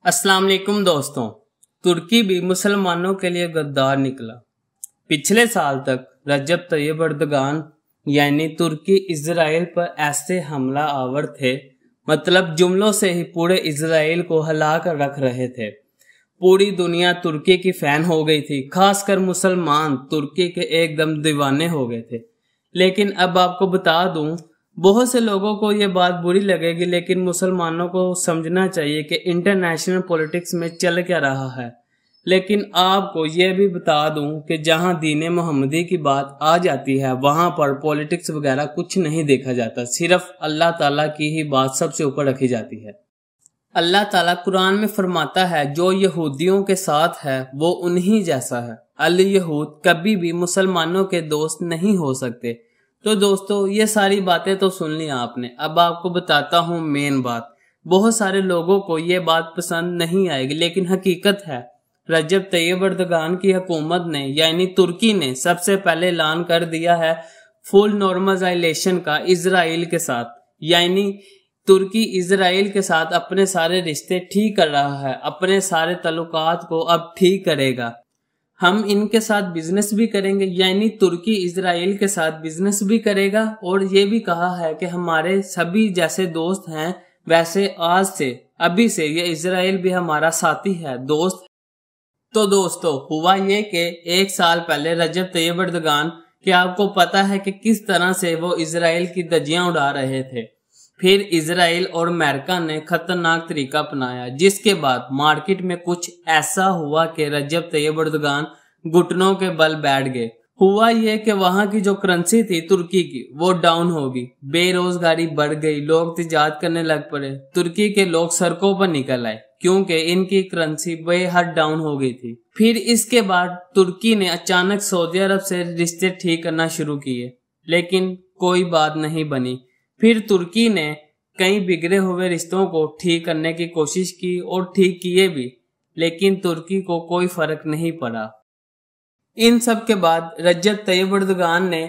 अस्सलाम वालेकुम दोस्तों। तुर्की भी मुसलमानों के लिए गद्दार निकला। पिछले साल तक रजब तैयब अर्दगान यानी तुर्की इजराइल पर ऐसे हमला आवर थे, मतलब जुमलों से ही पूरे इजराइल को हिला कर रख रहे थे। पूरी दुनिया तुर्की की फैन हो गई थी, खासकर मुसलमान तुर्की के एकदम दीवाने हो गए थे। लेकिन अब आपको बता दूं, बहुत से लोगों को ये बात बुरी लगेगी, लेकिन मुसलमानों को समझना चाहिए कि इंटरनेशनल पॉलिटिक्स में चल क्या रहा है। लेकिन आपको ये भी बता दूं कि जहां दीन मोहम्मदी की बात आ जाती है वहां पर पॉलिटिक्स वगैरह कुछ नहीं देखा जाता, सिर्फ अल्लाह ताला की ही बात सबसे ऊपर रखी जाती है। अल्लाह ताला कुरान में फरमाता है, जो यहूदियों के साथ है वो उन्हीं जैसा है। अल यहूद कभी भी मुसलमानों के दोस्त नहीं हो सकते। तो दोस्तों, ये सारी बातें तो सुन ली आपने, अब आपको बताता हूँ मेन बात। बहुत सारे लोगों को ये बात पसंद नहीं आएगी, लेकिन हकीकत है रजब तैयब अर्दगान की हुकूमत ने यानी तुर्की ने सबसे पहले ऐलान कर दिया है फुल नॉर्मलाइजेशन का इजराइल के साथ। यानी तुर्की इजराइल के साथ अपने सारे रिश्ते ठीक कर रहा है, अपने सारे तल्लुकात को अब ठीक करेगा। हम इनके साथ बिजनेस भी करेंगे, यानी तुर्की इजराइल के साथ बिजनेस भी करेगा। और ये भी कहा है कि हमारे सभी जैसे दोस्त हैं वैसे आज से अभी से ये इजराइल भी हमारा साथी है, दोस्त। तो दोस्तों, हुआ ये कि एक साल पहले रजब तैयब अर्दगान कि आपको पता है कि किस तरह से वो इजराइल की धज्जियां उड़ा रहे थे। फिर इजराइल और अमेरिका ने खतरनाक तरीका अपनाया, जिसके बाद मार्केट में कुछ ऐसा हुआ कि रजब तैयब अर्दगान घुटनों के बल बैठ गए। हुआ ये कि वहां की जो करेंसी थी तुर्की की वो डाउन होगी, बेरोजगारी बढ़ गई, लोग तिजारत करने लग पड़े। तुर्की के लोग सड़कों पर निकल आए क्योंकि इनकी करेंसी बेहद डाउन हो गई थी। फिर इसके बाद तुर्की ने अचानक सऊदी अरब से रिश्ते ठीक करना शुरू किए, लेकिन कोई बात नहीं बनी। फिर तुर्की ने कई बिगड़े हुए रिश्तों को ठीक करने की कोशिश की और ठीक किए भी, लेकिन तुर्की को कोई फर्क नहीं पड़ा। इन सब के बाद रजब तैयब अर्दगान ने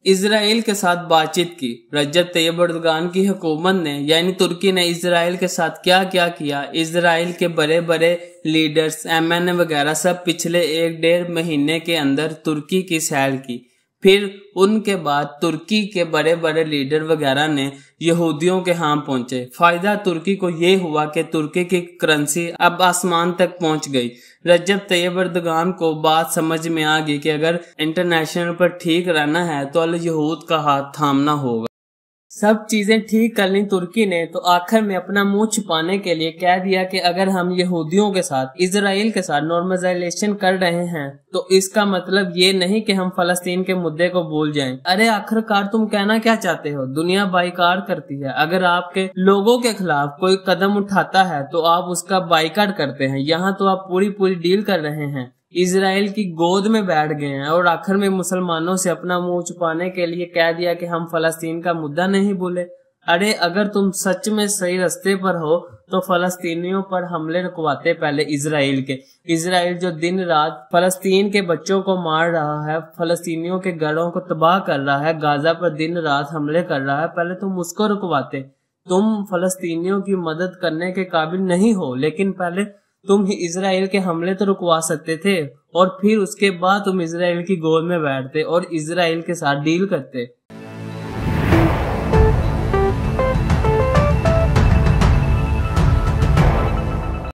इजराइल के साथ बातचीत की। रजब तैयब अर्दगान की हुकूमत ने यानी तुर्की ने इजराइल के साथ क्या क्या किया। इजराइल के बड़े बड़े लीडर्स MN वगैरह सब पिछले 1-1.5 महीने के अंदर तुर्की की सैर की। फिर उनके बाद तुर्की के बड़े बड़े लीडर वगैरह ने यहूदियों के यहाँ पहुंचे। फायदा तुर्की को ये हुआ कि तुर्की की करेंसी अब आसमान तक पहुंच गई। रजब तैयब अर्दगान को बात समझ में आ गई कि अगर इंटरनेशनल पर ठीक रहना है तो अल यहूद का हाथ थामना होगा। सब चीजें ठीक कर ली तुर्की ने, तो आखिर में अपना मुंह छुपाने के लिए कह दिया कि अगर हम यहूदियों के साथ इजराइल के साथ नॉर्मलाइजेशन कर रहे हैं तो इसका मतलब ये नहीं कि हम फलस्तीन के मुद्दे को भूल जाएं। अरे आखिरकार तुम कहना क्या चाहते हो? दुनिया बाइकाट करती है। अगर आपके लोगों के खिलाफ कोई कदम उठाता है तो आप उसका बाइकाट करते हैं। यहाँ तो आप पूरी डील कर रहे हैं, इजराइल की गोद में बैठ गए हैं और आखिर में मुसलमानों से अपना मुंह छुपाने के लिए कह दिया कि हम फलस्तीन का मुद्दा नहीं भूले। अरे अगर तुम सच में सही रास्ते पर हो तो फलस्तीनियों पर हमले रुकवाते पहले इजराइल के। इजराइल जो दिन रात फलस्तीन के बच्चों को मार रहा है, फलस्तीनियों के घरों को तबाह कर रहा है, गाजा पर दिन रात हमले कर रहा है, पहले तुम उसको रुकवाते। तुम फलस्तीनियों की मदद करने के काबिल नहीं हो, लेकिन पहले तुम ही इजराइल के हमले तो रुकवा सकते थे और फिर उसके बाद तुम इजराइल की गोद में बैठते और इजराइल के साथ डील करते।